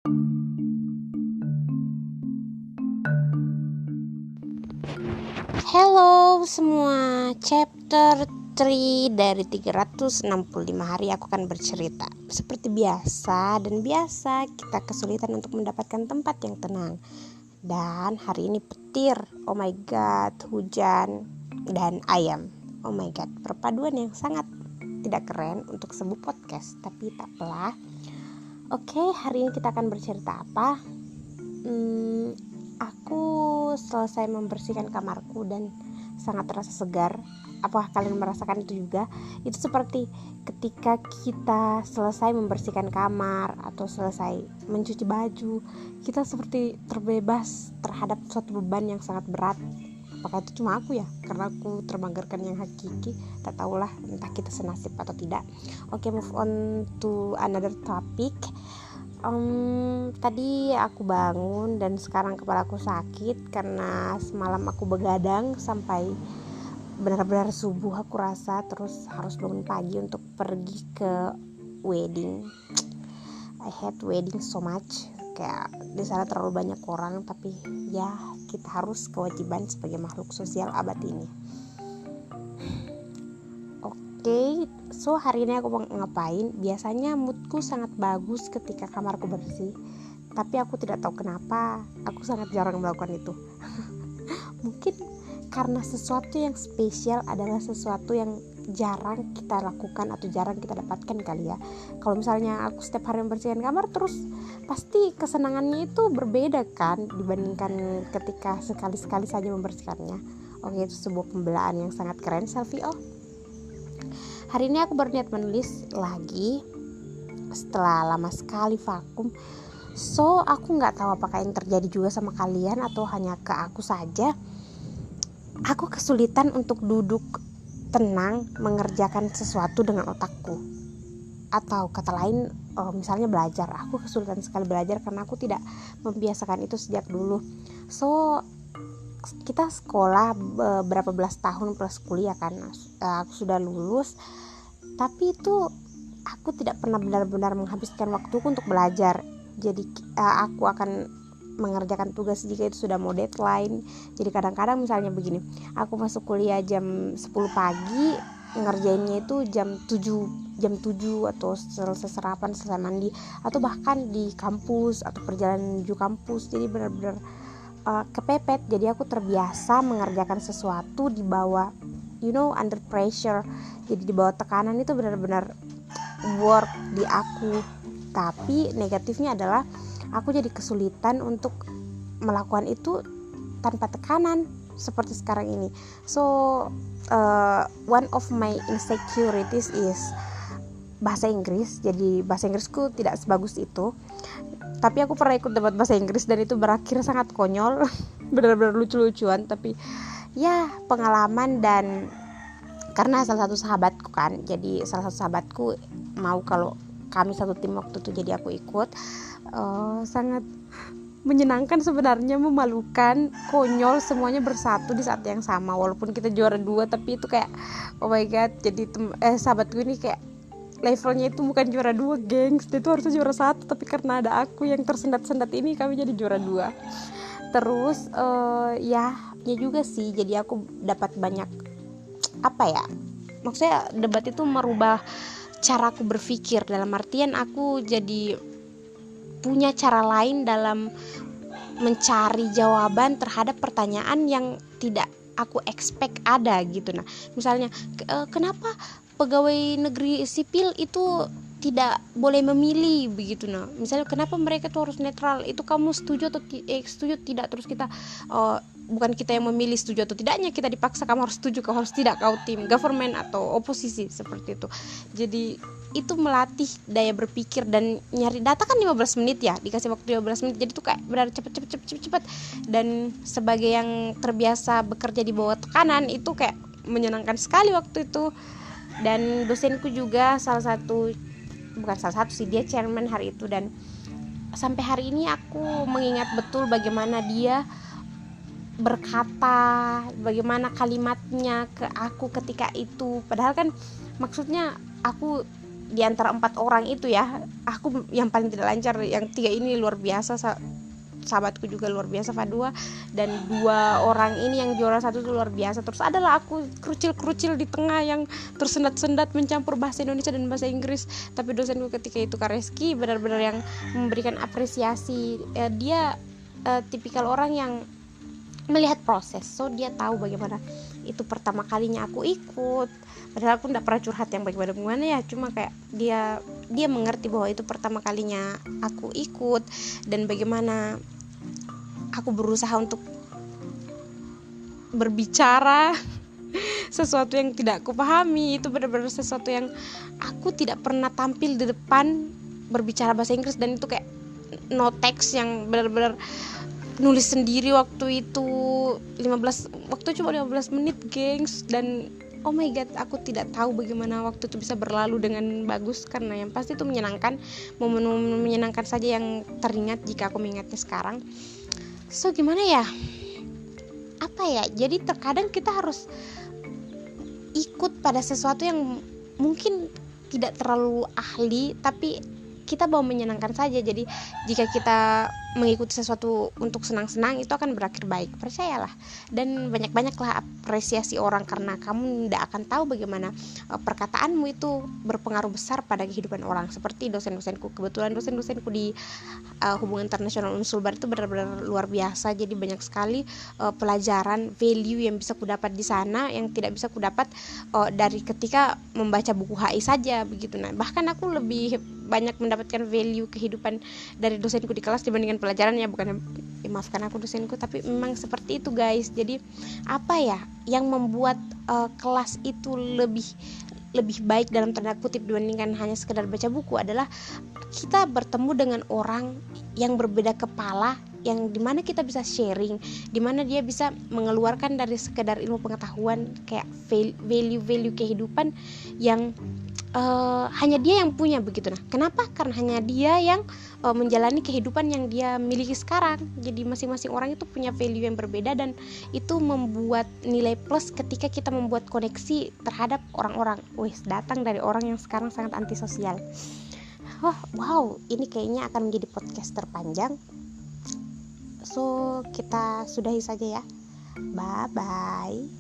Hello semua, chapter 3 dari 365 hari aku akan bercerita. Seperti biasa kita kesulitan untuk mendapatkan tempat yang tenang. Dan hari ini petir, oh my god, hujan dan ayam. Oh my god, perpaduan yang sangat tidak keren untuk sebuah podcast, tapi tak apalah. Oke, hari ini kita akan bercerita apa? Aku selesai membersihkan kamarku dan sangat terasa segar. Apakah kalian merasakan itu juga? Itu seperti ketika kita selesai membersihkan kamar atau selesai mencuci baju, kita seperti terbebas terhadap suatu beban yang sangat berat. Apakah itu cuma aku ya? Karena aku terbanggarkan yang hakiki. Tak tahulah, entah kita senasib atau tidak. Oke, move on to another topic. Tadi aku bangun dan sekarang kepalaku sakit karena semalam aku begadang sampai benar-benar subuh aku rasa, terus harus bangun pagi untuk pergi ke wedding. I hate wedding so much, kayak di sana terlalu banyak orang, tapi ya kita harus kewajiban sebagai makhluk sosial abad ini. Oke, so hari ini aku mau ngapain? Biasanya moodku sangat bagus ketika kamarku bersih, tapi aku tidak tahu kenapa aku sangat jarang melakukan itu. Mungkin karena sesuatu yang spesial adalah sesuatu yang jarang kita lakukan atau jarang kita dapatkan kali ya. Kalau misalnya aku setiap hari membersihkan kamar terus, pasti kesenangannya itu berbeda kan dibandingkan ketika sekali-sekali saja membersihkannya. Oke, itu sebuah pembelaan yang sangat keren, Selfie. Hari ini aku berniat menulis lagi setelah lama sekali vakum. So aku nggak tahu apakah yang terjadi juga sama kalian atau hanya ke aku saja. Aku kesulitan untuk duduk tenang mengerjakan sesuatu dengan otakku. Atau kata lain, misalnya belajar. Aku kesulitan sekali belajar karena aku tidak membiasakan itu sejak dulu. So kita sekolah berapa belas tahun plus kuliah kan, aku sudah lulus, tapi itu aku tidak pernah benar-benar menghabiskan waktuku untuk belajar. Jadi aku akan mengerjakan tugas jika itu sudah mau deadline. Jadi kadang-kadang misalnya begini, aku masuk kuliah jam 10 pagi, ngerjainnya itu jam 7 atau selesai sarapan, selesai mandi, atau bahkan di kampus atau perjalanan menuju kampus. Jadi benar-benar kepepet. Jadi aku terbiasa mengerjakan sesuatu di bawah under pressure. Jadi di bawah tekanan itu benar-benar work di aku. Tapi negatifnya adalah aku jadi kesulitan untuk melakukan itu tanpa tekanan seperti sekarang ini. So one of my insecurities is bahasa Inggris. Jadi bahasa Inggrisku tidak sebagus itu. Tapi aku pernah ikut debat bahasa Inggris dan itu berakhir sangat konyol. Benar-benar lucu-lucuan, tapi ya pengalaman. Dan karena salah satu sahabatku kan, jadi salah satu sahabatku mau kalau kami satu tim waktu itu, jadi aku ikut. Sangat menyenangkan sebenarnya, memalukan, konyol, semuanya bersatu di saat yang sama. Walaupun kita juara 2, tapi itu kayak oh my god. Jadi sahabatku ini kayak levelnya itu bukan juara 2, gengs. Dia tuh harusnya juara 1, tapi karena ada aku yang tersendat-sendat ini, kami jadi juara 2. Terus ya juga sih, jadi aku dapat banyak maksudnya debat itu merubah cara aku berpikir, dalam artian aku jadi punya cara lain dalam mencari jawaban terhadap pertanyaan yang tidak aku expect ada gitu. Nah, misalnya kenapa pegawai negeri sipil itu tidak boleh memilih begitu. Nah, misalnya kenapa mereka tuh harus netral, itu kamu setuju atau setuju tidak? Terus kita bukan kita yang memilih setuju atau tidaknya, kita dipaksa kamu harus setuju, kamu harus tidak, kau tim government atau oposisi, seperti itu. Jadi itu melatih daya berpikir dan nyari data kan 15 menit ya, dikasih waktu 15 menit, jadi tuh kayak benar cepet. Dan sebagai yang terbiasa bekerja di bawah tekanan, itu kayak menyenangkan sekali waktu itu. Dan dosenku juga bukan salah satu sih, dia chairman hari itu. Dan sampai hari ini aku mengingat betul bagaimana dia berkata, bagaimana kalimatnya ke aku ketika itu. Padahal kan maksudnya aku di antara 4 orang itu ya, aku yang paling tidak lancar. Yang 3 ini luar biasa, sahabatku juga luar biasa Fadua, dan 2 orang ini yang juara 1 tuh luar biasa. Terus adalah aku kerucil di tengah yang tersendat-sendat mencampur bahasa Indonesia dan bahasa Inggris. Tapi dosenku ketika itu Kak Reski benar-benar yang memberikan apresiasi. Dia tipikal orang yang melihat proses, so dia tahu bagaimana itu pertama kalinya aku ikut. Padahal aku tidak pernah curhat yang bagaimana ya, cuma kayak dia mengerti bahwa itu pertama kalinya aku ikut, dan bagaimana aku berusaha untuk berbicara sesuatu yang tidak aku pahami. Itu benar-benar sesuatu yang aku tidak pernah tampil di depan berbicara bahasa Inggris, dan itu kayak no text yang benar-benar nulis sendiri waktu itu cuma 15 menit gengs. Dan oh my god, aku tidak tahu bagaimana waktu itu bisa berlalu dengan bagus, karena yang pasti itu menyenangkan, momen menyenangkan saja yang teringat jika aku mengingatnya sekarang. So gimana ya, jadi terkadang kita harus ikut pada sesuatu yang mungkin tidak terlalu ahli, tapi kita mau menyenangkan saja. Jadi jika kita mengikuti sesuatu untuk senang-senang, itu akan berakhir baik, percayalah. Dan banyak-banyaklah apresiasi orang, karena kamu tidak akan tahu bagaimana perkataanmu itu berpengaruh besar pada kehidupan orang. Seperti dosen-dosenku, kebetulan dosen-dosenku di hubungan internasional Unsulbar itu benar-benar luar biasa. Jadi banyak sekali pelajaran, value yang bisa kudapat di sana yang tidak bisa kudapat dari ketika membaca buku HI saja begitu. Nah, bahkan aku lebih banyak mendapatkan value kehidupan dari dosenku di kelas dibandingkan pelajarannya. Bukan, maafkan aku dosenku, tapi memang seperti itu guys. Jadi yang membuat kelas itu lebih baik dalam tanda kutip dibandingkan hanya sekedar baca buku adalah kita bertemu dengan orang yang berbeda kepala, yang dimana kita bisa sharing, dimana dia bisa mengeluarkan dari sekedar ilmu pengetahuan kayak value kehidupan yang hanya dia yang punya begitu. Nah, kenapa? Karena hanya dia yang menjalani kehidupan yang dia miliki sekarang. Jadi masing-masing orang itu punya value yang berbeda, dan itu membuat nilai plus ketika kita membuat koneksi terhadap orang-orang. Datang dari orang yang sekarang sangat antisosial. Wow, ini kayaknya akan menjadi podcast terpanjang. So kita sudahi saja ya. Bye bye.